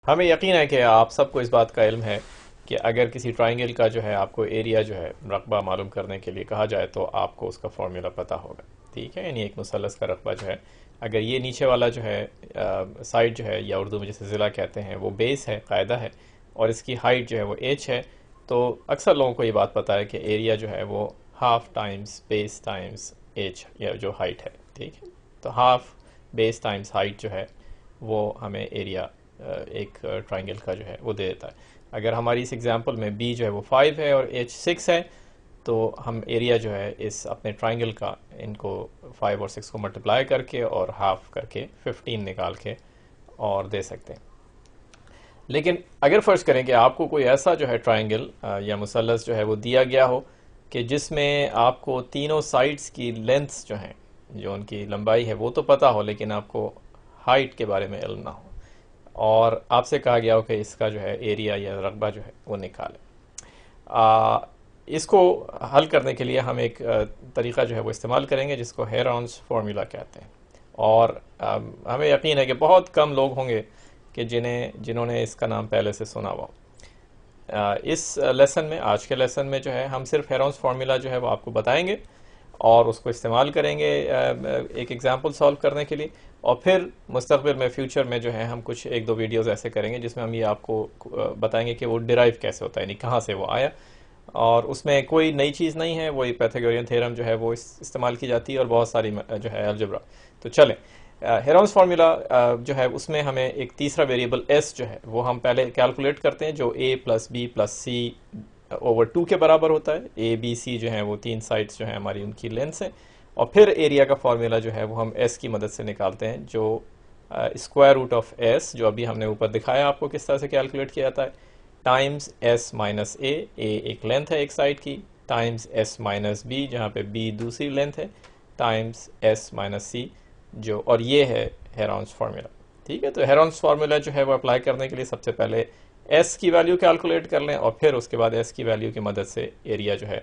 हमें यकीन है कि आप सबको इस बात का इल्म है कि अगर किसी ट्राइंगल का जो है आपको एरिया जो है रकबा मालूम करने के लिए कहा जाए तो आपको उसका फॉर्मूला पता होगा। ठीक है, यानी एक मुसल्लस का रकबा जो है, अगर ये नीचे वाला जो है साइड जो है, या उर्दू में जैसे ज़िला कहते हैं, वो बेस है, कायदा है, और इसकी हाइट जो है वो एच है, तो अक्सर लोगों को ये बात पता है कि एरिया जो है वो half times base times H, या जो हाइट है। ठीक है, तो हाफ बेस टाइम्स हाइट जो है वो हमें एरिया एक ट्राइंगल का जो है वो दे देता है। अगर हमारी इस एग्जांपल में बी जो है वो 5 है और एच 6 है, तो हम एरिया जो है इस अपने ट्राइंगल का इनको 5 और 6 को मल्टीप्लाई करके और हाफ करके 15 निकाल के और दे सकते हैं। लेकिन अगर फ़र्ज़ करें कि आपको कोई ऐसा जो है ट्राइंगल या मुसल्लस जो है वो दिया गया हो कि जिसमें आपको तीनों साइड्स की लेंथ्स जो हैं, जो उनकी लंबाई है वो तो पता हो, लेकिन आपको हाइट के बारे में इल्म ना हो, और आपसे कहा गया हो कि इसका जो है एरिया या रकबा जो है वो निकालें। इसको हल करने के लिए हम एक तरीक़ा जो है वो इस्तेमाल करेंगे जिसको हेरॉन्स फार्मूला कहते हैं। और हमें यकीन है कि बहुत कम लोग होंगे कि जिन्होंने इसका नाम पहले से सुना हुआ। इस लेसन में, आज के लेसन में जो है, हम सिर्फ हेरॉन्स फार्मूला जो है वो आपको बताएंगे और उसको इस्तेमाल करेंगे एक एग्जांपल सॉल्व करने के लिए। और फिर मुस्तक़बिल में, फ्यूचर में जो है, हम कुछ एक दो वीडियोस ऐसे करेंगे जिसमें हम ये आपको बताएंगे कि वो डिराइव कैसे होता है, यानी कहाँ से वो आया। और उसमें कोई नई चीज़ नहीं है, वही पाइथागोरियन थ्योरम जो है वो इस्तेमाल की जाती है, और बहुत सारी जो है अलजेब्रा। तो चलें, हेरॉन्स फार्मूला जो है उसमें हमें एक तीसरा वेरिएबल एस जो है वो हम पहले कैलकुलेट करते हैं, जो ए प्लस बी प्लस सी ओवर 2 के बराबर होता है। ए बी सी जो है वो तीन साइड्स जो है हमारी, उनकी लेंथ है। और फिर एरिया का फार्मूला जो है वो हम एस की मदद से निकालते हैं, जो स्क्वायर रूट ऑफ एस, जो अभी हमने ऊपर दिखाया आपको किस तरह से कैलकुलेट किया जाता है, टाइम्स एस माइनस ए एक लेंथ है एक साइड की, टाइम्स एस माइनस बी, जहाँ पे बी दूसरी लेंथ है, टाइम्स एस माइनस सी, जो, और ये है हेरॉन्स फार्मूला। ठीक है, तो हेरॉन्स फार्मूला जो है वो अप्लाई करने के लिए सबसे पहले एस की वैल्यू कैलकुलेट कर लें, और फिर उसके बाद एस की वैल्यू की मदद से एरिया जो है।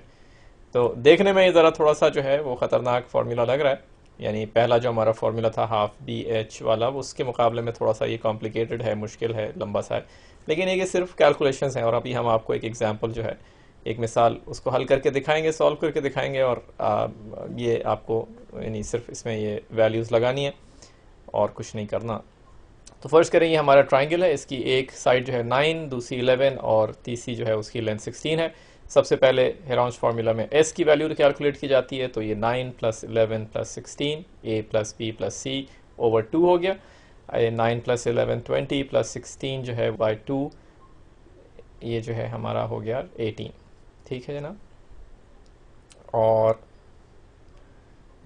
तो देखने में ये ज़रा थोड़ा सा जो है वो ख़तरनाक फार्मूला लग रहा है, यानी पहला जो हमारा फार्मूला था हाफ बी एच वाला, उसके मुकाबले में थोड़ा सा ये कॉम्प्लिकेटेड है, मुश्किल है, लंबा सा है। लेकिन ये सिर्फ कैलकुलेशंस हैं, और अभी हम आपको एक एग्जांपल जो है, एक मिसाल, उसको हल करके दिखाएंगे, सॉल्व करके दिखाएंगे, और ये आपको यानी सिर्फ इसमें ये वैल्यूज़ लगानी है और कुछ नहीं करना। तो फर्स्ट करें, ये हमारा ट्राइंगल है, इसकी एक साइड जो है 9, दूसरी 11, और तीसरी जो है उसकी लेंथ 16 है। सबसे पहले हेरॉन्स फार्मूला में एस की वैल्यू कैलकुलेट की जाती है, तो ये 9 प्लस 11 प्लस 16, ए प्लस बी प्लस सी ओवर 2 हो गया। 9 प्लस 11 20 प्लस 16 जो है बाई 2, ये जो है हमारा हो गया 18। ठीक है जनाब, और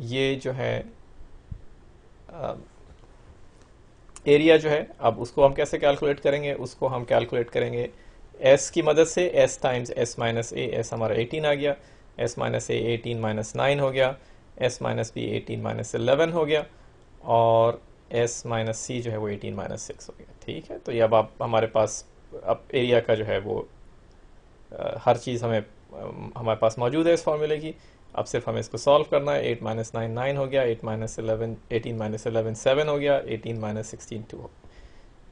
ये जो है एरिया जो है, अब उसको हम कैसे कैलकुलेट करेंगे, उसको हम कैलकुलेट करेंगे एस की मदद से, एस टाइम्स एस माइनस ए, एस हमारा 18 आ गया, एस माइनस ए 18 माइनस 9 हो गया, एस माइनस बी 18 माइनस 11 हो गया, और एस माइनस सी जो है वो 18 माइनस 6 हो गया। ठीक है, तो ये अब आप हमारे पास अब एरिया का जो है वो हर चीज़ हमारे पास मौजूद है इस फार्मूले की। अब सिर्फ हमें इसको सॉल्व करना है। 8 माइनस 9 9 हो गया, 8 माइनस 11 18 माइनस 11 7 हो गया, 18 माइनस 16 2 हो।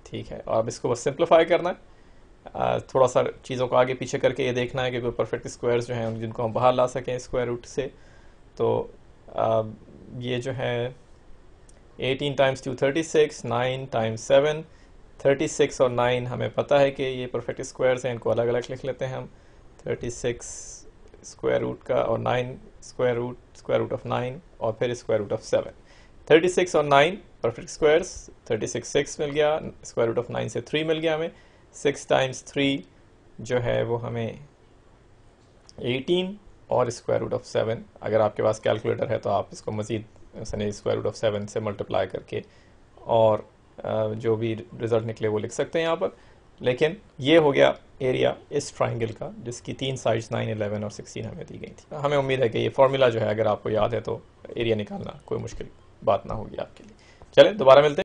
ठीक है, और अब इसको बस सिंप्लीफाई करना है, थोड़ा सा चीज़ों को आगे पीछे करके ये देखना है कि कोई परफेक्ट स्क्वायर्स जो हैं जिनको हम बाहर ला सकें स्क्वायर रूट से। तो ये जो है 18 टाइम्स 2 36, 9 टाइम्स 7 36, और 9 हमें पता है कि ये परफेक्ट स्क्वायर्स हैं, इनको अलग अलग लिख लेते हैं हम। 36 स्क्वायर रूट का, और 9 स्क्वायर रूट ऑफ 9, और फिर स्क्वायर रूट ऑफ 7। 36 और 9 परफेक्ट स्क्वायर्स, 36 6 मिल गया, स्क्वायर रूट ऑफ 9 से 3 मिल गया हमें। 6 टाइम्स 3 जो है वो हमें 18, और स्क्वायर रूट ऑफ 7, अगर आपके पास कैलकुलेटर है तो आप इसको मज़ीद स्क्वायर रूट ऑफ 7 से मल्टीप्लाई करके और जो भी रिजल्ट निकले वो लिख सकते हैं यहाँ पर। लेकिन ये हो गया एरिया इस ट्राइंगल का, जिसकी तीन साइड्स 9 11 और 16 हमें दी गई थी। हमें उम्मीद है कि ये फार्मूला जो है, अगर आपको याद है तो एरिया निकालना कोई मुश्किल बात ना होगी आपके लिए। चलें, दोबारा मिलते हैं।